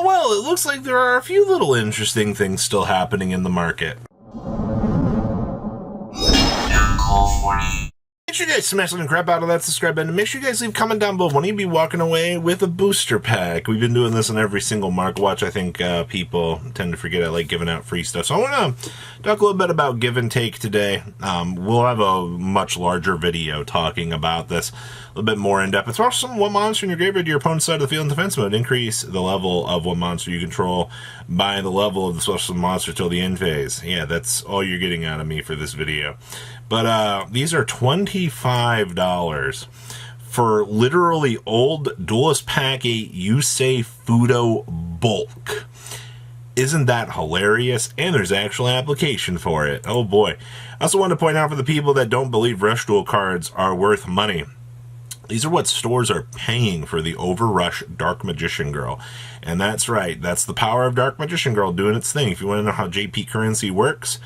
Well, it looks like there are a few little interesting things still happening in the market. Make sure you guys smash the crap out of that subscribe button. Make sure you guys leave a comment down below. When you be walking away with a booster pack. We've been doing this in every single Market Watch. I think people tend to forget I like giving out free stuff. So I want to talk a little bit about give and take today. We'll have a much larger video talking about this a little bit more in depth. It's also one monster in your graveyard to your opponent's side of the field in defense mode. Increase the level of one monster you control by the level of the special monster till the end phase. Yeah, that's all you're getting out of me for this video. But these are $25 for literally old Duelist Pack 8 Yusei Fudo Bulk. Isn't that hilarious? And there's actual application for it. Oh boy. I also want to point out for the people that don't believe Rush Duel cards are worth money. These are what stores are paying for the Overrush Dark Magician Girl. And that's right. That's the power of Dark Magician Girl doing its thing. If you want to know how JP currency works,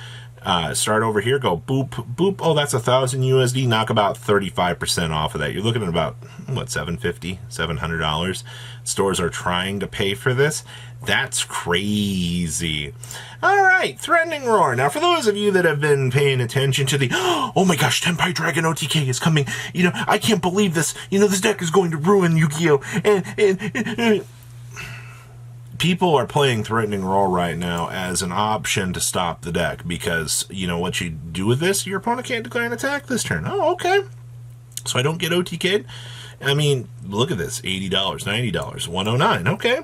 start over here, go boop, boop. Oh, that's 1,000 USD. Knock about 35% off of that. You're looking at about, what, $750, $700. Stores are trying to pay for this. That's crazy. All right, Threatening Roar. Now, for those of you that have been paying attention to the, oh my gosh, Tenpai Dragon OTK is coming. You know, I can't believe this. You know, this deck is going to ruin Yu-Gi-Oh! And people are playing Threatening Roar right now as an option to stop the deck because, you know, what you do with this, your opponent can't declare an attack this turn. Oh, okay. So I don't get OTK'd? I mean, look at this. $80, $90, $109. Okay.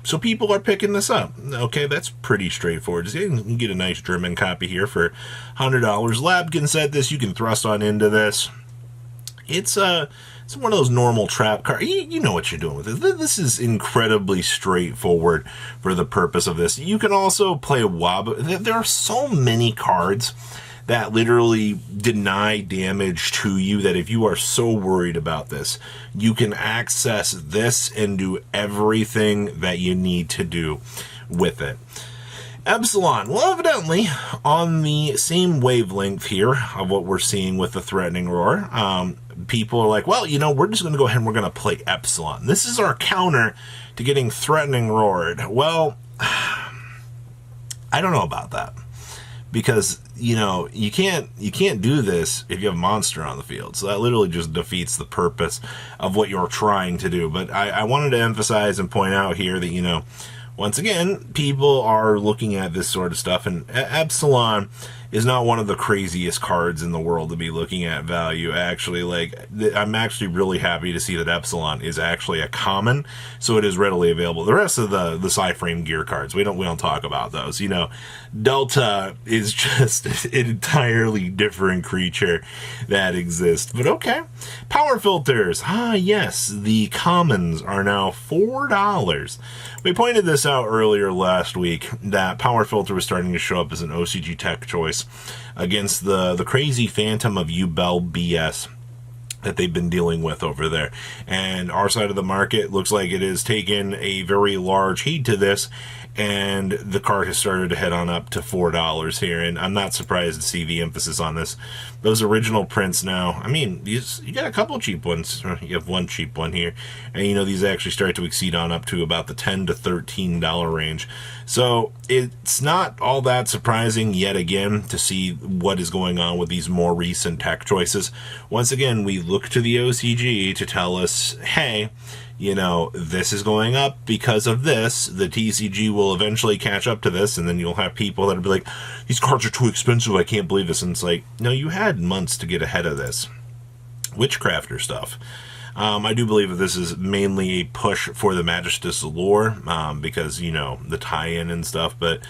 So people are picking this up. Okay, that's pretty straightforward. You can get a nice German copy here for $100. Lab can set this. You can thrust on into this. It's one of those normal trap cards. You know what you're doing with it. This is incredibly straightforward for the purpose of this. You can also play Wob. There are so many cards that literally deny damage to you that if you are so worried about this, you can access this and do everything that you need to do with it. Epsilon, well, evidently on the same wavelength here of what we're seeing with the Threatening Roar, people are like, well, you know, we're just going to go ahead and we're going to play Epsilon. This is our counter to getting Threatening Roared. Well, I don't know about that. Because, you know, you can't do this if you have a monster on the field. So that literally just defeats the purpose of what you're trying to do. But I wanted to emphasize and point out here that, you know, once again, people are looking at this sort of stuff, and Epsilon is not one of the craziest cards in the world to be looking at value. Actually, like, I'm actually really happy to see that Epsilon is actually a common, so it is readily available. The rest of the Psy-Frame gear cards, we don't talk about those. You know, Delta is just an entirely different creature that exists. But okay, power filters. Ah, yes, the commons are now $4. We pointed this out earlier last week that power filter was starting to show up as an OCG tech choice against the crazy phantom of Ubel BS that they've been dealing with over there. And our side of the market looks like it has taken a very large heed to this, and the card has started to head on up to $4 here, and I'm not surprised to see the emphasis on this. Those original prints now, I mean, you got a couple cheap ones. You have one cheap one here, and you know, these actually start to exceed on up to about the $10 to $13 range. So it's not all that surprising yet again to see what is going on with these more recent tech choices. Once again, we look to the OCG to tell us, hey, you know, this is going up because of this. The TCG will eventually catch up to this, and then you'll have people that'll be like, these cards are too expensive, I can't believe this. And it's like, no, you had months to get ahead of this. Witchcrafter stuff. I do believe that this is mainly a push for the Magistus lore, because, you know, the tie-in and stuff, but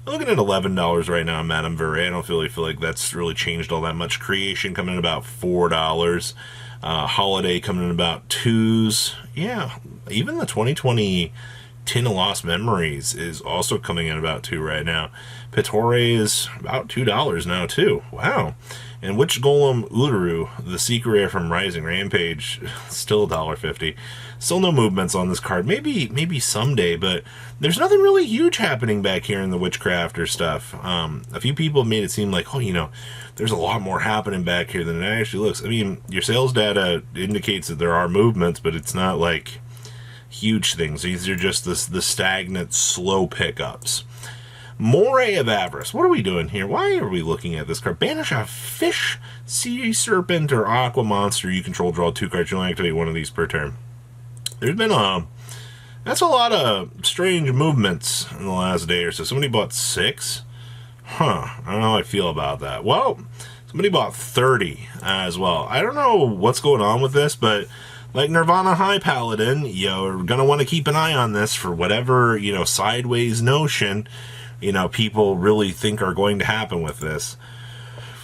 looking at $11 right now on Madame Verre, I don't really feel like that's really changed all that much. Creation coming in about $4. Holiday coming in about $2s. Yeah, even the 2020 Tin of Lost Memories is also coming in about $2 right now. Pittore is about $2 now too. Wow. And Witch Golem Uraru, the secret rare from Rising Rampage, still $1.50. Still no movements on this card. Maybe someday, but there's nothing really huge happening back here in the Witchcrafter stuff. A few people have made it seem like, oh, you know, there's a lot more happening back here than it actually looks. I mean, your sales data indicates that there are movements, but it's not like huge things. These are just the stagnant, slow pickups. Moray of Avarice. What are we doing here? Why are we looking at this card? Banish a fish, sea serpent, or aqua monster you control. Draw 2 cards. You only activate 1 of these per turn. There's been that's a lot of strange movements in the last day or so. Somebody bought 6. I don't know how I feel about that. Well, somebody bought 30 as well. I don't know what's going on with this, but like Nirvana High Paladin, you're going to want to keep an eye on this for whatever, sideways notion, people really think are going to happen with this.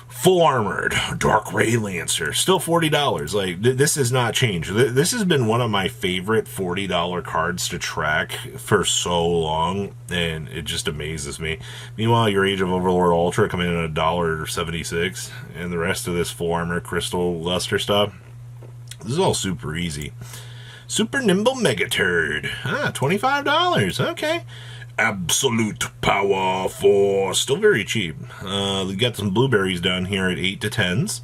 Full Armored Dark Ray Lancer, still $40. Like, this has not changed. This has been one of my favorite $40 cards to track for so long, and it just amazes me. Meanwhile, your Age of Overlord Ultra coming in at $1.76, and the rest of this Full Armor Crystal Luster stuff, this is all super easy. Super Nimble Megaturd, $25. Okay. Absolute Power 4, still very cheap. We got some blueberries down here at 8 to 10s.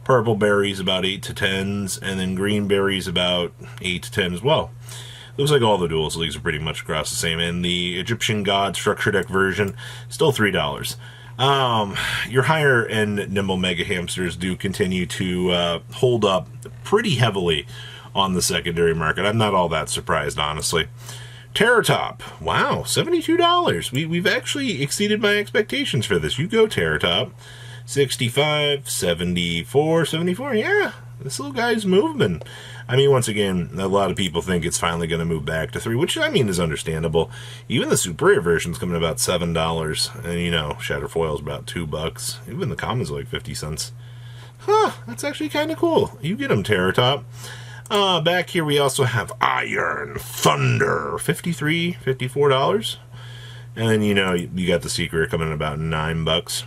Purple berries about 8 to 10s, and then green berries about 8 to 10 as well. Looks like all the duels leagues are pretty much across the same. And the Egyptian God Structure Deck version, still $3. Your higher end Nimble Mega Hamsters do continue to hold up pretty heavily on the secondary market. I'm not all that surprised, honestly. Terop, wow, $72. We've actually exceeded my expectations for this. You go, Terop. 65, 74, 74. Yeah, this little guy's moving. I mean, once again, a lot of people think it's finally going to move back to 3, which, I mean, is understandable. Even the Super Rare version's coming about $7, and, Shatterfoil's about $2. Even the commons are like 50 cents. That's actually kind of cool. You get them, Terop. Back here we also have Iron Thunder, $53, $54. And then, you got the Secret coming in about $9.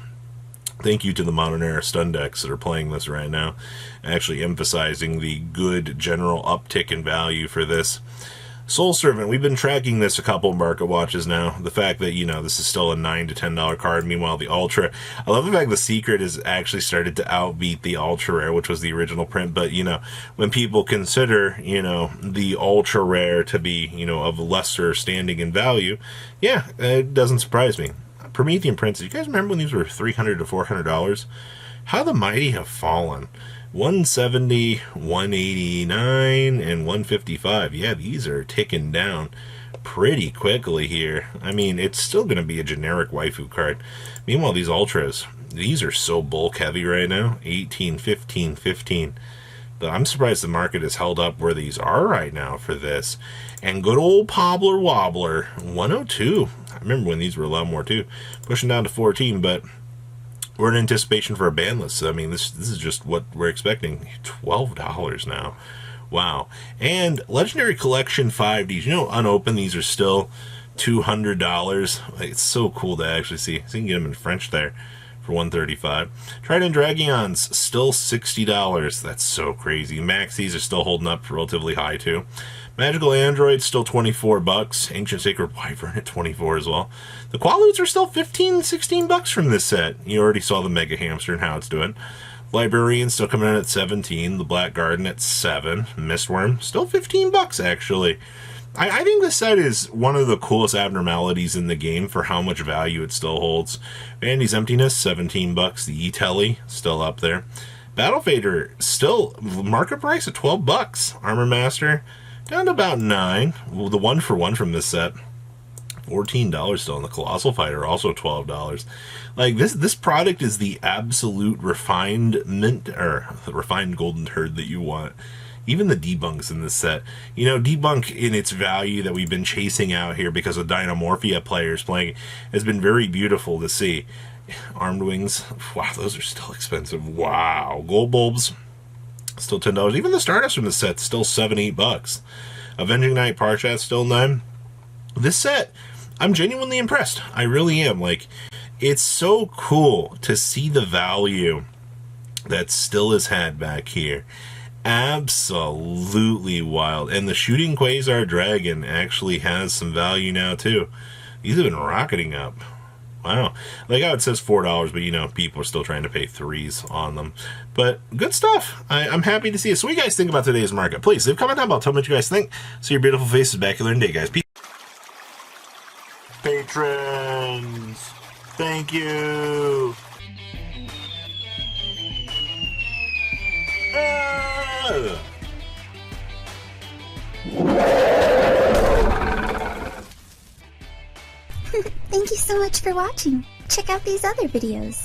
Thank you to the Modern Era stun decks that are playing this right now. Actually emphasizing the good general uptick in value for this. Soul Servant, we've been tracking this a couple of market watches now. The fact that, this is still a $9 to $10 card. Meanwhile, the Ultra, I love the fact the Secret has actually started to outbeat the Ultra Rare, which was the original print. But, when people consider, the Ultra Rare to be, of lesser standing in value, yeah, it doesn't surprise me. Promethium Prin, you guys remember when these were $300 to $400? How the mighty have fallen. 170, 189, and 155. Yeah, these are ticking down pretty quickly here. I mean, it's still going to be a generic waifu card. Meanwhile, these Ultras, these are so bulk heavy right now. 18, 15, 15. But I'm surprised the market has held up where these are right now for this. And good old Pabl Wobbler, 102. I remember when these were a lot more too. Pushing down to 14, but we're in anticipation for a ban list. So, I mean, this is just what we're expecting. $12 now. Wow. And Legendary Collection 5Ds. Unopened, these are still $200. It's so cool to actually see. So you can get them in French there for $135. Trident Dragons, still $60. That's so crazy. Maxis are still holding up relatively high, too. Magical Android, still $24. Ancient Sacred Wyvern at $24 as well. The Qualoots are still $15, $16 from this set. You already saw the Mega Hamster and how it's doing. Librarian still coming in at $17. The Black Garden at $7. Mistworm, still $15 actually. I think this set is one of the coolest abnormalities in the game for how much value it still holds. Vandy's Emptiness, $17. The E-Telly, still up there. Battle Fader, still market price at $12. Armor Master, down to about $9. Well, the 1-for-1 from this set, $14 still. And the Colossal Fighter, also $12. Like, this product is the absolute refined refined golden turd that you want. Even the debunks in this set. Debunk in its value that we've been chasing out here because of Dynamorphia players playing has been very beautiful to see. Armed Wings, wow, those are still expensive. Wow. Gold Bulbs, still $10. Even the Stardust from the set, still $7, $8. Avenging Knight Parshat, still $9. This set, I'm genuinely impressed. I really am. Like, it's so cool to see the value that still is had back here. Absolutely wild. And the Shooting Quasar Dragon actually has some value now, too. These have been rocketing up. Wow. Like how it says $4, but you know, people are still trying to pay threes on them. But good stuff. I'm happy to see it. So what do you guys think about today's market? Please leave a comment down below. Tell me what you guys think. See your beautiful faces back here in the day, guys. Peace. Patrons, thank you. Thank you so much for watching. Check out these other videos.